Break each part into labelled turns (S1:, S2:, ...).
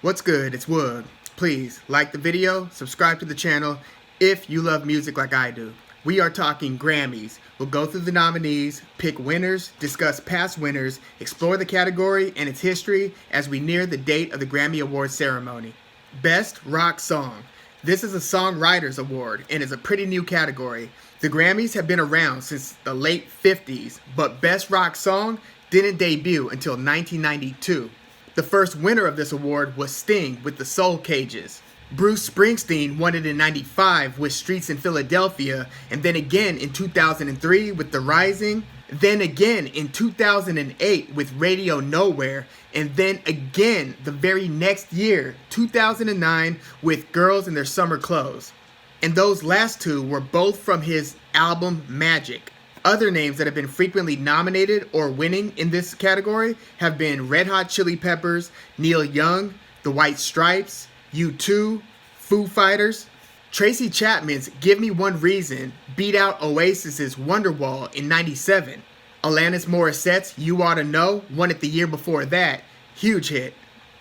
S1: What's good? It's Wood. Please like the video, subscribe to the channel if you love music like I do. We are talking Grammys. We'll go through the nominees, pick winners, discuss past winners, explore the category and its history as we near the date of the Grammy Awards ceremony. Best Rock Song. This is a Songwriters Award and is a pretty new category. The Grammys have been around since the late 50s, but Best Rock Song didn't debut until 1992. The first winner of this award was Sting with the Soul Cages. Bruce Springsteen won it in '95 with Streets in Philadelphia, and then again in 2003 with The Rising, then again in 2008 with Radio Nowhere, and then again the very next year, 2009, with Girls in Their Summer Clothes. And those last two were both from his album Magic. Other names that have been frequently nominated or winning in this category have been Red Hot Chili Peppers, Neil Young, The White Stripes, U2, Foo Fighters. Tracy Chapman's Give Me One Reason beat out Oasis's Wonderwall in '97. Alanis Morissette's You Oughta Know won it the year before that. Huge hit.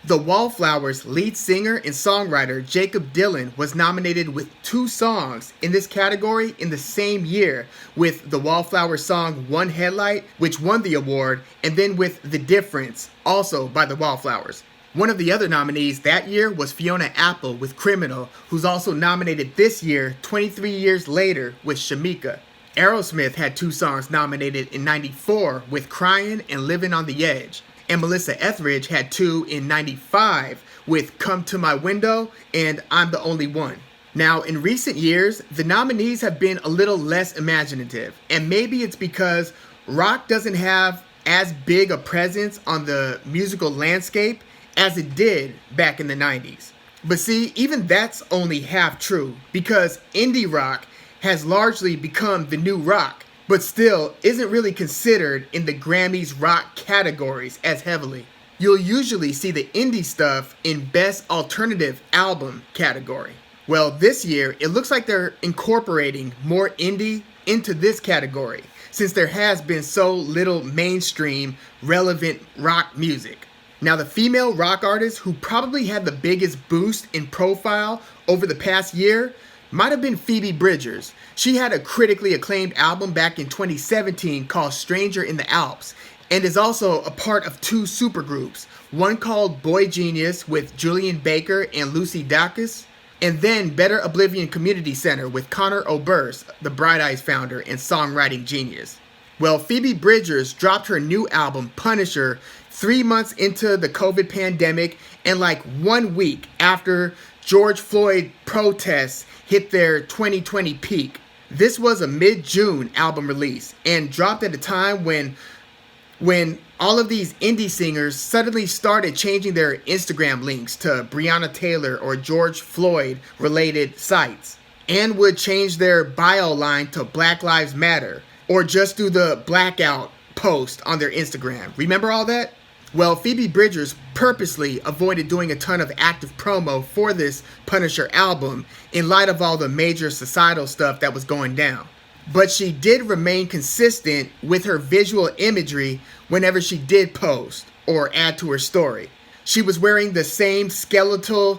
S1: The Wallflowers lead singer and songwriter Jakob Dylan was nominated with 2 songs in this category in the same year, with the Wallflowers song One Headlight, which won the award, and then with The Difference, also by the Wallflowers. One of the other nominees that year was Fiona Apple with Criminal, who's also nominated this year, 23 years later, with Shameika. Aerosmith had 2 songs nominated in '94 with Crying and Living on the Edge. And Melissa Etheridge had 2 in '95 with Come to My Window and I'm the Only One. Now, in recent years, the nominees have been a little less imaginative, and maybe it's because rock doesn't have as big a presence on the musical landscape as it did back in the '90s. But see, even that's only half true, because indie rock has largely become the new rock, but still isn't really considered in the Grammys rock categories as heavily. You'll usually see the indie stuff in Best Alternative Album category. Well, this year, it looks like they're incorporating more indie into this category, since there has been so little mainstream, relevant rock music. Now, the female rock artist who probably had the biggest boost in profile over the past year might have been Phoebe Bridges. She had a critically acclaimed album back in 2017 called Stranger in the Alps, and is also a part of 2 supergroups, one called Boy Genius with Julian Baker and Lucy Dacus, and then Better Oblivion Community Center with Connor Oberst, the Bright Eyes founder and songwriting genius. Well, Phoebe Bridges dropped her new album, Punisher, 3 months into the COVID pandemic and like 1 week after George Floyd protests hit their 2020 peak. This was a mid-June album release and dropped at a time when all of these indie singers suddenly started changing their Instagram links to Breonna Taylor or George Floyd related sites, and would change their bio line to Black Lives Matter, or just do the blackout post on their Instagram. Remember all that? Well, Phoebe Bridges purposely avoided doing a ton of active promo for this Punisher album in light of all the major societal stuff that was going down. But she did remain consistent with her visual imagery whenever she did post or add to her story. She was wearing the same skeleton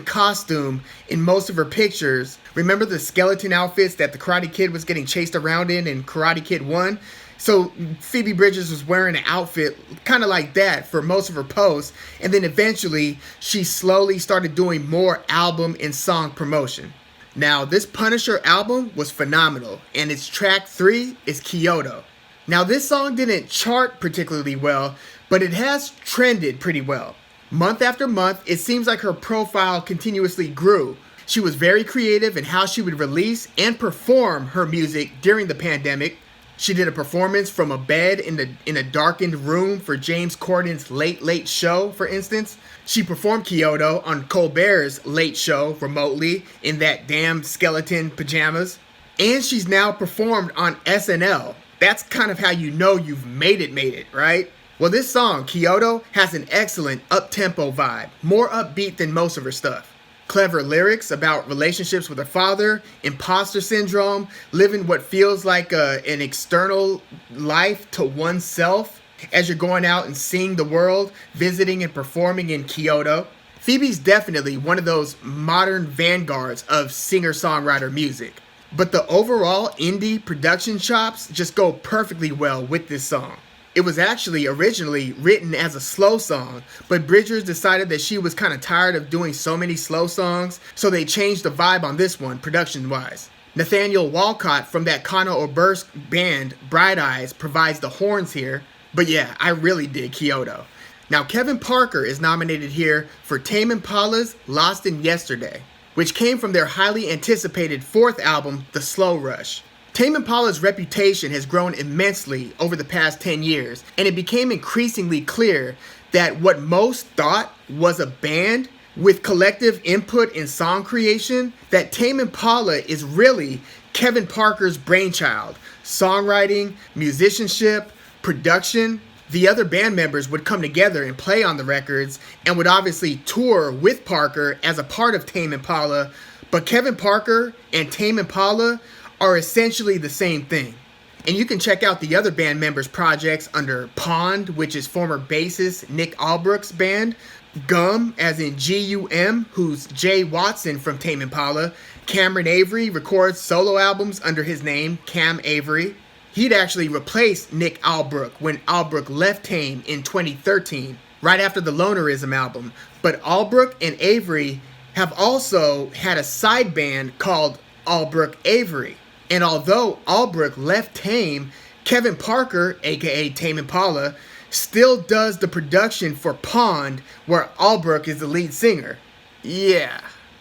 S1: costume in most of her pictures. Remember the skeleton outfits that the Karate Kid was getting chased around in Karate Kid 1? So Phoebe Bridges was wearing an outfit kind of like that for most of her posts, and then eventually she slowly started doing more album and song promotion. Now, this Punisher album was phenomenal, and its track 3 is Kyoto. Now, this song didn't chart particularly well, but it has trended pretty well. Month after month, it seems like her profile continuously grew. She was very creative in how she would release and perform her music during the pandemic. She did a performance from a bed in a darkened room for James Corden's Late Late Show, for instance. She performed Kyoto on Colbert's Late Show remotely in that damn skeleton pajamas. And she's now performed on SNL. That's kind of how you know you've made it, right? Well, this song, Kyoto, has an excellent up-tempo vibe, more upbeat than most of her stuff. Clever lyrics about relationships with her father, imposter syndrome, living what feels like an external life to oneself as you're going out and seeing the world, visiting and performing in Kyoto. Phoebe's definitely one of those modern vanguards of singer-songwriter music. But the overall indie production chops just go perfectly well with this song. It was actually originally written as a slow song, but Bridgers decided that she was kind of tired of doing so many slow songs, so they changed the vibe on this one, production-wise. Nathaniel Walcott from that Conor Oberst band, Bright Eyes, provides the horns here, but yeah, I really dig Kyoto. Now, Kevin Parker is nominated here for Tame Impala's Lost in Yesterday, which came from their highly anticipated fourth album, The Slow Rush. Tame Impala's reputation has grown immensely over the past 10 years, and it became increasingly clear that what most thought was a band with collective input in song creation, that Tame Impala is really Kevin Parker's brainchild. Songwriting, musicianship, production. The other band members would come together and play on the records and would obviously tour with Parker as a part of Tame Impala, but Kevin Parker and Tame Impala are essentially the same thing. And you can check out the other band members' projects under Pond, which is former bassist Nick Albrook's band, Gum, as in G-U-M, who's Jay Watson from Tame Impala. Cameron Avery records solo albums under his name, Cam Avery. He'd actually replaced Nick Albrook when Albrook left Tame in 2013, right after the Lonerism album. But Albrook and Avery have also had a side band called Albrook Avery. And although Albrook left Tame, Kevin Parker, aka Tame Impala, still does the production for Pond, where Albrook is the lead singer. Yeah.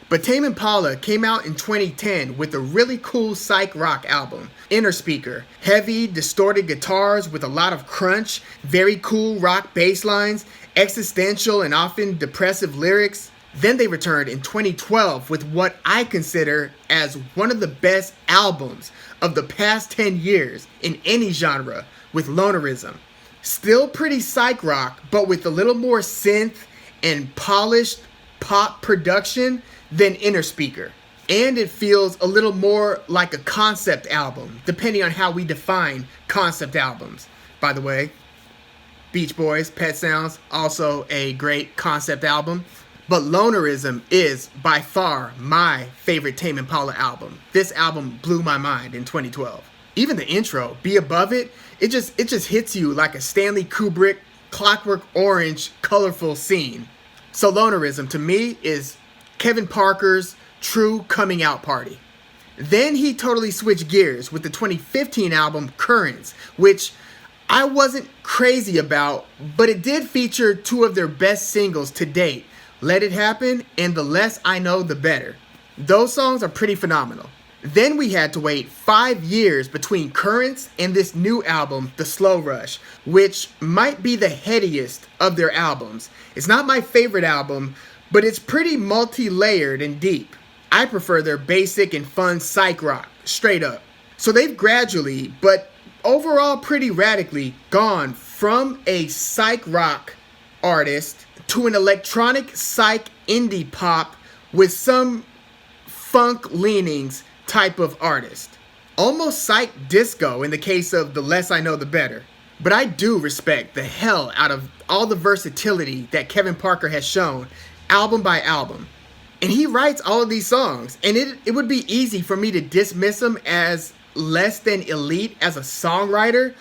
S1: But Tame Impala came out in 2010 with a really cool psych rock album, Inner Speaker. Heavy, distorted guitars with a lot of crunch, very cool rock bass lines, existential and often depressive lyrics. Then they returned in 2012 with what I consider as one of the best albums of the past 10 years in any genre, with Lonerism. Still pretty psych rock, but with a little more synth and polished pop production than Inner Speaker. And it feels a little more like a concept album, depending on how we define concept albums. By the way, Beach Boys, Pet Sounds, also a great concept album. But Lonerism is by far my favorite Tame Impala album. This album blew my mind in 2012. Even the intro, Be Above It, it just hits you like a Stanley Kubrick, Clockwork Orange, colorful scene. So Lonerism to me is Kevin Parker's true coming out party. Then he totally switched gears with the 2015 album Currents, which I wasn't crazy about, but it did feature two of their best singles to date, Let It Happen and The Less I Know The Better. Those songs are pretty phenomenal. Then we had to wait 5 years between Currents and this new album, The Slow Rush, which might be the headiest of their albums. It's not my favorite album, but it's pretty multi-layered and deep. I prefer their basic and fun psych rock, straight up. So they've gradually, but overall pretty radically, gone from a psych rock artist to an electronic psych indie pop with some funk leanings type of artist. Almost psych disco in the case of The Less I Know The Better. But I do respect the hell out of all the versatility that Kevin Parker has shown, album by album. And he writes all of these songs, and it would be easy for me to dismiss him as less than elite as a songwriter,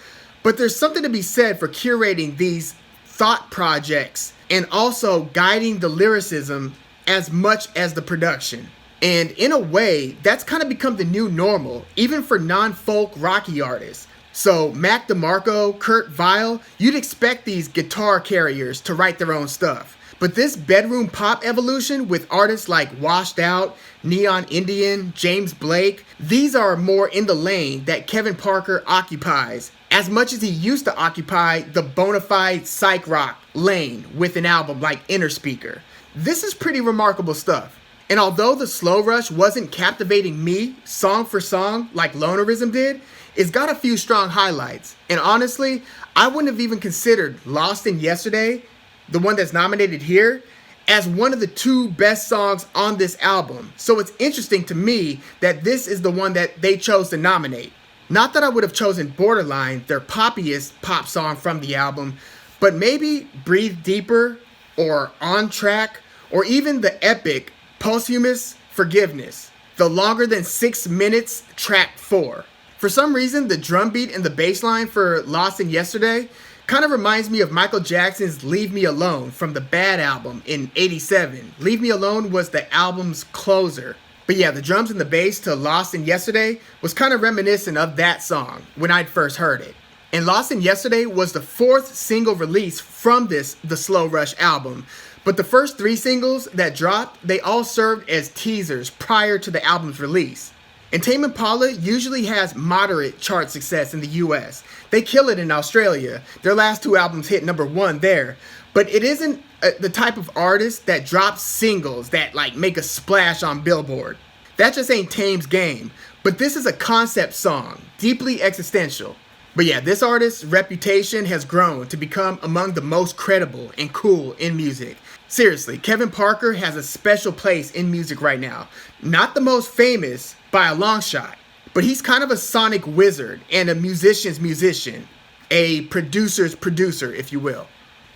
S1: but there's something to be said for curating these thought projects and also guiding the lyricism as much as the production. And in a way, that's kind of become the new normal, even for non-folk rocky artists. So Mac DeMarco, Kurt Vile, you'd expect these guitar carriers to write their own stuff. But this bedroom pop evolution with artists like Washed Out, Neon Indian, James Blake, these are more in the lane that Kevin Parker occupies, as much as he used to occupy the bona fide psych rock lane with an album like Inner Speaker. This is pretty remarkable stuff. And although The Slow Rush wasn't captivating me song for song like Lonerism did, it's got a few strong highlights. And honestly, I wouldn't have even considered Lost in Yesterday, the one that's nominated here, as one of the two best songs on this album. So it's interesting to me that this is the one that they chose to nominate. Not that I would have chosen Borderline, their poppiest pop song from the album, but maybe Breathe Deeper or On Track or even the epic Posthumous Forgiveness, the longer than 6 minutes track 4. For some reason, the drum beat and the bass line for Lost in Yesterday kind of reminds me of Michael Jackson's Leave Me Alone from the Bad album in '87. Leave Me Alone was the album's closer. But yeah, the drums and the bass to Lost in Yesterday was kind of reminiscent of that song when I'd first heard it. And Lost in Yesterday was the 4th single release from The Slow Rush album. But the first 3 singles that dropped, they all served as teasers prior to the album's release. And Tame Impala usually has moderate chart success in the US. They kill it in Australia. Their last 2 albums hit number 1 there. But it isn't the type of artist that drops singles that like make a splash on Billboard. That just ain't Tame's game. But this is a concept song, deeply existential. But yeah, this artist's reputation has grown to become among the most credible and cool in music. Seriously, Kevin Parker has a special place in music right now. Not the most famous by a long shot, but he's kind of a sonic wizard and a musician's musician, a producer's producer, if you will.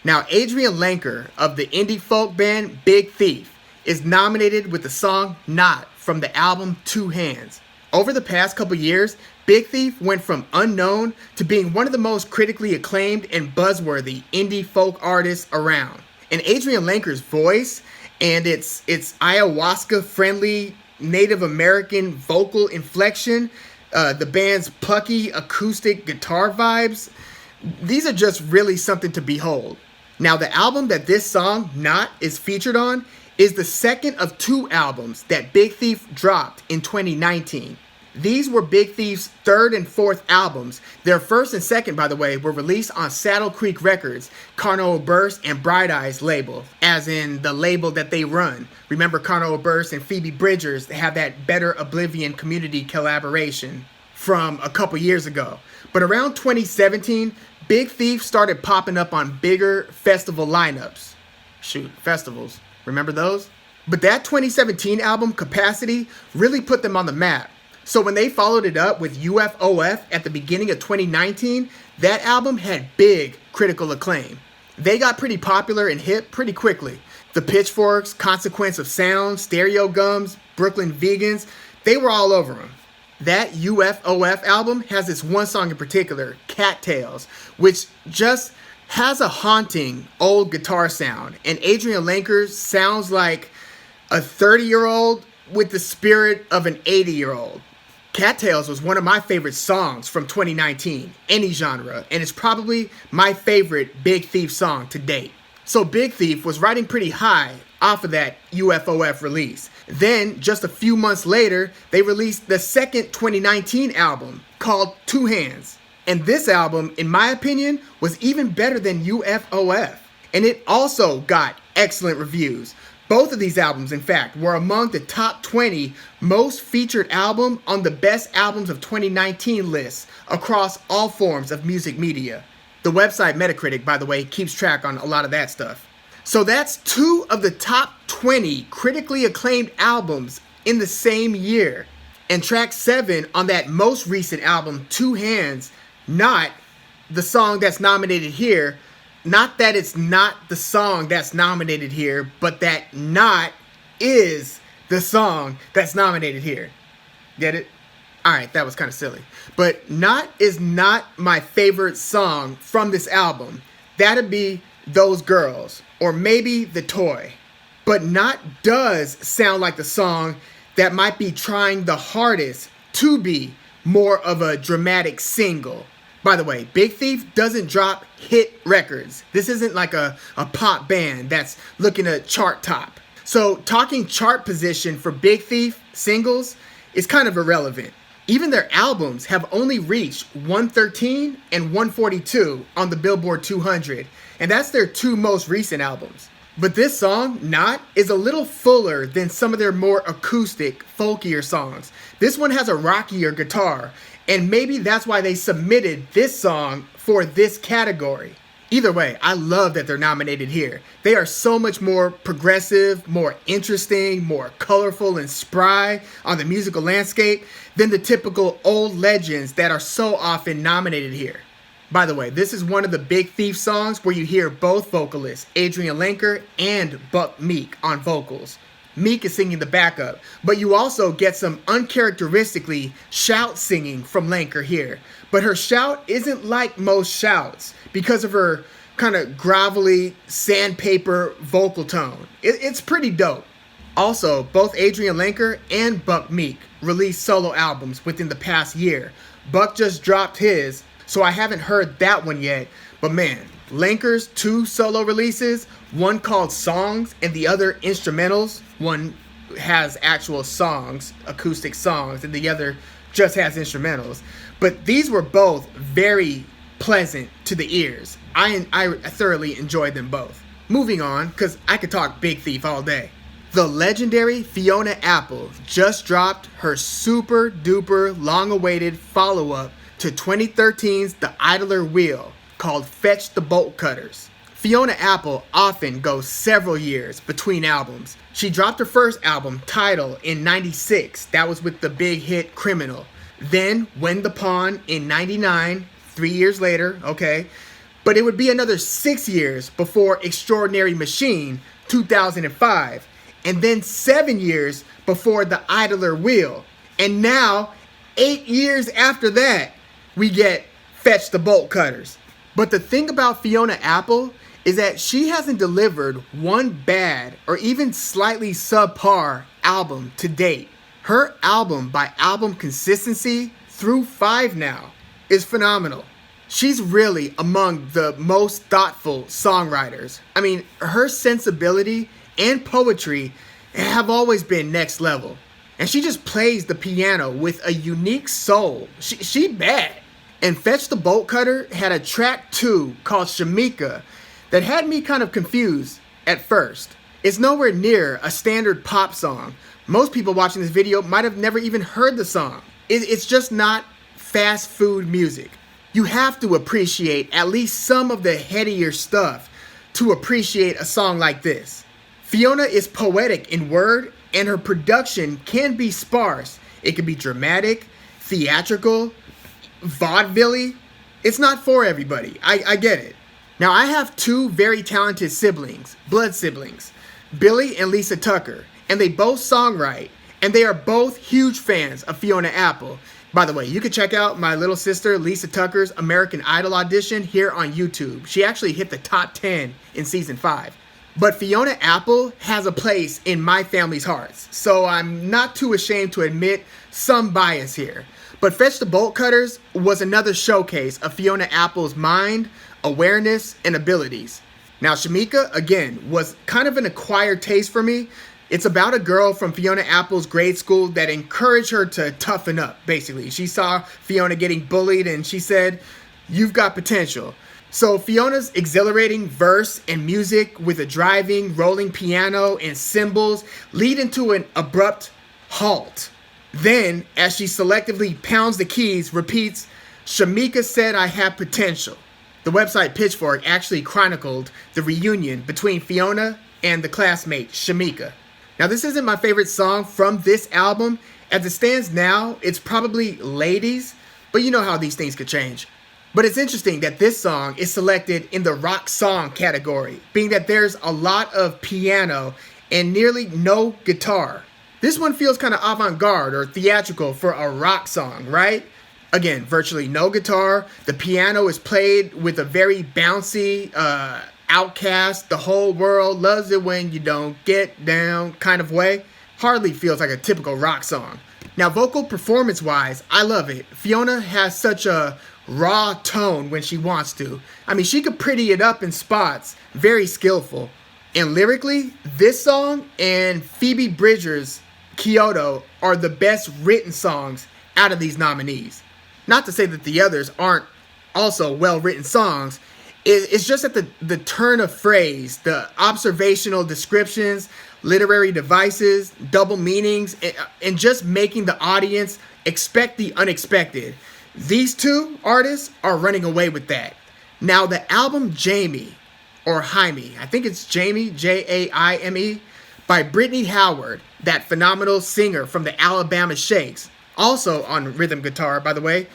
S1: Now, Adrianne Lenker of the indie folk band Big Thief is nominated with the song Not from the album Two Hands. Over the past couple years, Big Thief went from unknown to being one of the most critically acclaimed and buzzworthy indie folk artists around. And Adrianne Lenker's voice and its ayahuasca-friendly Native American vocal inflection, the band's plucky acoustic guitar vibes, these are just really something to behold. Now, the album that this song, Not, is featured on is the second of 2 albums that Big Thief dropped in 2019. These were Big Thief's 3rd and 4th albums. Their 1st and 2nd, by the way, were released on Saddle Creek Records, Carnal Burst, and Bright Eyes label, as in the label that they run. Remember, Carnal Burst and Phoebe Bridges have that Better Oblivion community collaboration from a couple years ago. But around 2017, Big Thief started popping up on bigger festival lineups. Festivals. Remember those? But that 2017 album, Capacity, really put them on the map. So when they followed it up with UFOF at the beginning of 2019, that album had big critical acclaim. They got pretty popular and hip pretty quickly. The Pitchforks, Consequence of Sound, Stereo Gums, Brooklyn Vegans, they were all over them. That UFOF album has this one song in particular, Cattails, which just has a haunting old guitar sound. And Adrianne Lenker sounds like a 30-year-old with the spirit of an 80-year-old. Cattails was one of my favorite songs from 2019, any genre, and it's probably my favorite Big Thief song to date. So Big Thief was riding pretty high off of that UFOF release. Then, just a few months later, they released the second 2019 album called Two Hands. And this album, in my opinion, was even better than UFOF. And it also got excellent reviews. Both of these albums, in fact, were among the top 20 most featured album on the best albums of 2019 lists across all forms of music media. The website Metacritic, by the way, keeps track on a lot of that stuff. So that's 2 of the top 20 critically acclaimed albums in the same year. And track 7 on that most recent album, Two Hands, not the song that's nominated here. Not that it's not the song that's nominated here, but that Not is the song that's nominated here. Get it? Alright, that was kind of silly. But Not is not my favorite song from this album. That'd be Those Girls, or maybe The Toy. But Not does sound like the song that might be trying the hardest to be more of a dramatic single. By the way, Big Thief doesn't drop hit records. This isn't like a pop band that's looking to chart top. So talking chart position for Big Thief singles is kind of irrelevant. Even their albums have only reached 113 and 142 on the Billboard 200, and that's their 2 most recent albums. But this song, Not, is a little fuller than some of their more acoustic, folkier songs. This one has a rockier guitar, and maybe that's why they submitted this song for this category. Either way, I love that they're nominated here. They are so much more progressive, more interesting, more colorful and spry on the musical landscape than the typical old legends that are so often nominated here. By the way, this is one of the Big Thief songs where you hear both vocalists, Adrianne Lenker and Buck Meek, on vocals. Meek is singing the backup, but you also get some uncharacteristically shout singing from Lenker here. But her shout isn't like most shouts because of her kind of gravelly, sandpaper vocal tone. It's pretty dope. Also, both Adrianne Lenker and Buck Meek released solo albums within the past year. Buck just dropped his, so I haven't heard that one yet, but man, Lenker's 2 solo releases, one called Songs and the other Instrumentals. One has actual songs, acoustic songs, and the other just has instrumentals. But these were both very pleasant to the ears. I thoroughly enjoyed them both. Moving on, because I could talk Big Thief all day. The legendary Fiona Apple just dropped her super duper long awaited follow-up to 2013's The Idler Wheel called Fetch the Bolt Cutters. Fiona Apple often goes several years between albums. She dropped her first album, Tidal, in '96. That was with the big hit Criminal. Then When the Pawn in '99, 3 years later, okay. But it would be another 6 years before Extraordinary Machine, 2005. And then 7 years before The Idler Wheel. And now, 8 years after that, we get Fetch the Bolt Cutters. But the thing about Fiona Apple is that she hasn't delivered one bad or even slightly subpar album to date. Her album by album consistency through 5 now is phenomenal. She's really among the most thoughtful songwriters. I mean, her sensibility and poetry have always been next level. And she just plays the piano with a unique soul. She bad. And Fetch the Bolt Cutter had a track 2 called Shameika that had me kind of confused at first. It's nowhere near a standard pop song. Most people watching this video might have never even heard the song. It's just not fast food music. You have to appreciate at least some of the headier stuff to appreciate a song like this. Fiona is poetic in word, and her production can be sparse. It can be dramatic, theatrical, vaudeville-y. It's not for everybody. I get it. Now, I have 2 very talented siblings, blood siblings, Billy and Lisa Tucker, and they both songwrite, and they are both huge fans of Fiona Apple. By the way, you can check out my little sister Lisa Tucker's American Idol audition here on YouTube. She actually hit the top 10 in season 5. But Fiona Apple has a place in my family's hearts, so I'm not too ashamed to admit some bias here. But Fetch the Bolt Cutters was another showcase of Fiona Apple's mind, awareness, and abilities. Now, Shameika, again, was kind of an acquired taste for me. It's about a girl from Fiona Apple's grade school that encouraged her to toughen up, basically. She saw Fiona getting bullied and she said, "You've got potential." So Fiona's exhilarating verse and music with a driving, rolling piano and cymbals lead into an abrupt halt. Then, as she selectively pounds the keys, repeats, "Shameika said I have potential." The website Pitchfork actually chronicled the reunion between Fiona and the classmate Shameika. Now, this isn't my favorite song from this album. As it stands now, it's probably Ladies, but you know how these things could change. But it's interesting that this song is selected in the rock song category, being that there's a lot of piano and nearly no guitar. This one feels kind of avant-garde or theatrical for a rock song, right? Again, virtually no guitar. The piano is played with a very bouncy, Outcast, The Whole World Loves It When You Don't Get Down kind of way. Hardly feels like a typical rock song. Now, vocal performance-wise, I love it. Fiona has such a raw tone when she wants to. I mean, she could pretty it up in spots. Very skillful. And lyrically, this song and Phoebe Bridges' Kyoto are the best written songs out of these nominees. Not to say that the others aren't also well-written songs. It's just that the turn of phrase, the observational descriptions, literary devices, double meanings, and just making the audience expect the unexpected. These 2 artists are running away with that. Now, the album Jamie, or Jaime, I think it's Jamie, Jaime, by Brittany Howard, that phenomenal singer from the Alabama Shakes, also on rhythm guitar, by the way,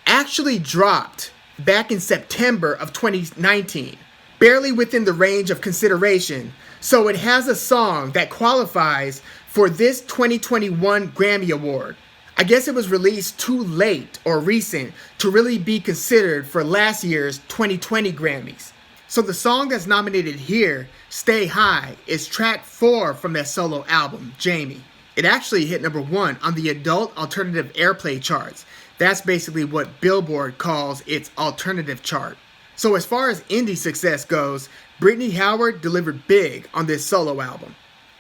S1: actually dropped back in September of 2019, barely within the range of consideration, so it has a song that qualifies for this 2021 Grammy Award. I guess it was released too late or recent to really be considered for last year's 2020 Grammys. So the song that's nominated here, Stay High, is track 4 from that solo album, Jamie. It actually hit number 1 on the Adult Alternative Airplay charts. That's basically what Billboard calls its alternative chart. So as far as indie success goes, Brittany Howard delivered big on this solo album.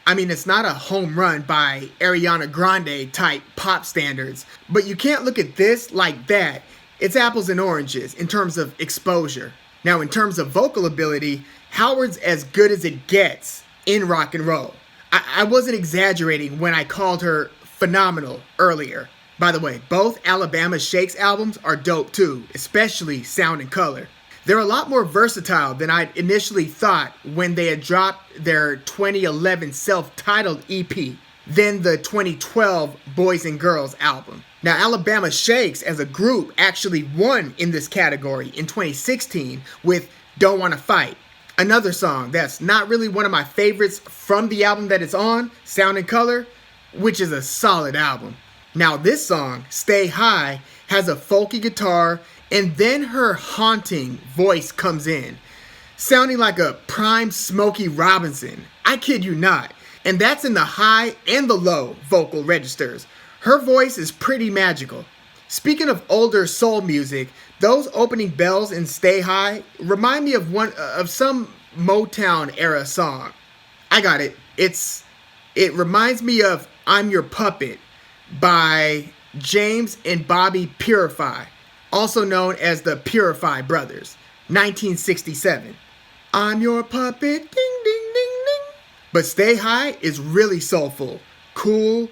S1: I mean, it's not a home run by Ariana Grande type pop standards, but you can't look at this like that. It's apples and oranges in terms of exposure. Now, in terms of vocal ability, Howard's as good as it gets in rock and roll. I wasn't exaggerating when I called her phenomenal earlier. By the way, both Alabama Shakes albums are dope too, especially Sound and Color. They're a lot more versatile than I'd initially thought when they had dropped their 2011 self-titled EP, then the 2012 Boys and Girls album. Now, Alabama Shakes as a group actually won in this category in 2016 with Don't Wanna Fight, another song that's not really one of my favorites from the album that it's on, Sound and Color, which is a solid album. Now, this song, Stay High, has a folky guitar, and then her haunting voice comes in, sounding like a prime Smokey Robinson. I kid you not. And that's in the high and the low vocal registers. Her voice is pretty magical. Speaking of older soul music, those opening bells in Stay High remind me of some Motown era song. I got it. It reminds me of I'm Your Puppet by James and Bobby Purify, also known as the Purify Brothers, 1967. I'm your puppet, ding, ding, ding, ding. But Stay High is really soulful, cool,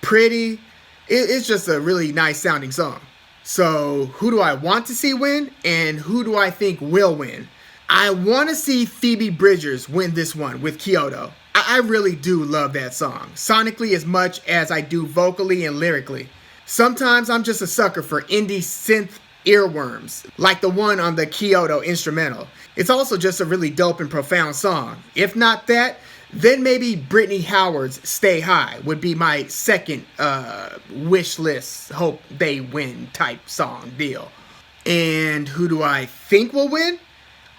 S1: pretty. It's just a really nice sounding song. So who do I want to see win, and who do I think will win? I want to see Phoebe Bridges win this one with Kyoto. I really do love that song, sonically as much as I do vocally and lyrically. Sometimes I'm just a sucker for indie synth earworms, like the one on the Kyoto instrumental. It's also just a really dope and profound song. If not that, then maybe Brittany Howard's Stay High would be my second wish list, hope they win type song deal. And who do I think will win?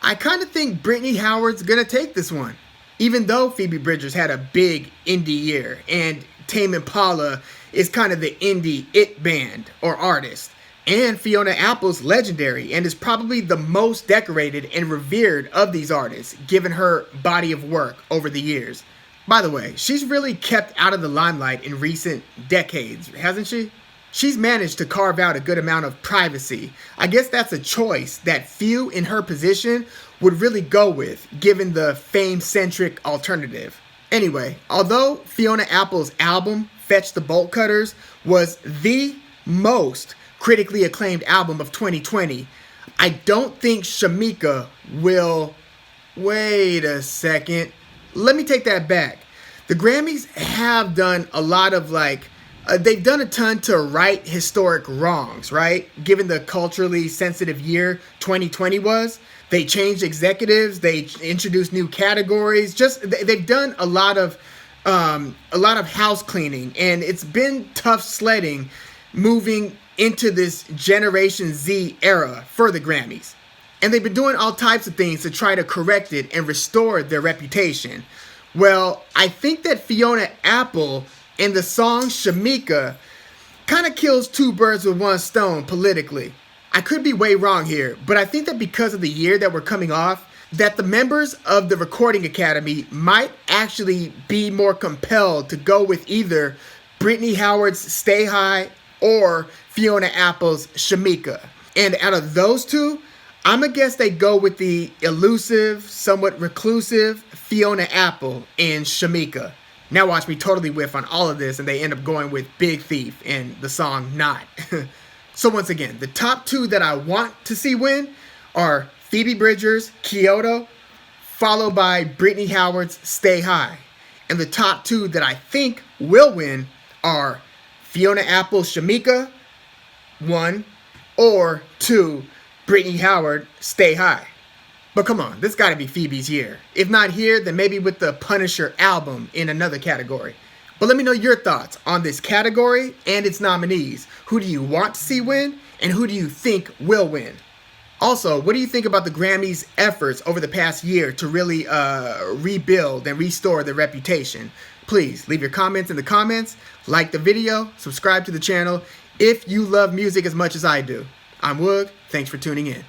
S1: I kind of think Brittany Howard's gonna take this one. Even though Phoebe Bridges had a big indie year, and Tame Impala is kind of the indie it band or artist, and Fiona Apple's legendary and is probably the most decorated and revered of these artists, given her body of work over the years. By the way, she's really kept out of the limelight in recent decades, hasn't she? She's managed to carve out a good amount of privacy. I guess that's a choice that few in her position would really go with, given the fame-centric alternative. Anyway, although Fiona Apple's album, Fetch the Bolt Cutters, was the most critically acclaimed album of 2020, I don't think Shameika will... Wait a second. Let me take that back. The Grammys have done a lot of they've done a ton to right historic wrongs, right? Given the culturally sensitive year 2020 was. They changed executives, they introduced new categories, they've done a lot of house cleaning, and it's been tough sledding moving into this Generation Z era for the Grammys. And they've been doing all types of things to try to correct it and restore their reputation. Well, I think that Fiona Apple and the song Shameika kind of kills two birds with one stone politically. I could be way wrong here, but I think that because of the year that we're coming off, that the members of the Recording Academy might actually be more compelled to go with either Brittany Howard's Stay High or Fiona Apple's Shameika. And out of those two, I'm gonna guess they go with the elusive, somewhat reclusive Fiona Apple and Shameika. Now watch me totally whiff on all of this and they end up going with Big Thief and the song Not. So once again, the top two that I want to see win are Phoebe Bridgers, Kyoto, followed by Brittany Howard's Stay High. And the top two that I think will win are Fiona Apple, Shameika, 1, or 2, Brittany Howard, Stay High. But come on, this gotta be Phoebe's year. If not here, then maybe with the Punisher album in another category. But let me know your thoughts on this category and its nominees. Who do you want to see win, and who do you think will win? Also, what do you think about the Grammys' efforts over the past year to really rebuild and restore their reputation? Please leave your comments in the comments, like the video, subscribe to the channel if you love music as much as I do. I'm Woog, thanks for tuning in.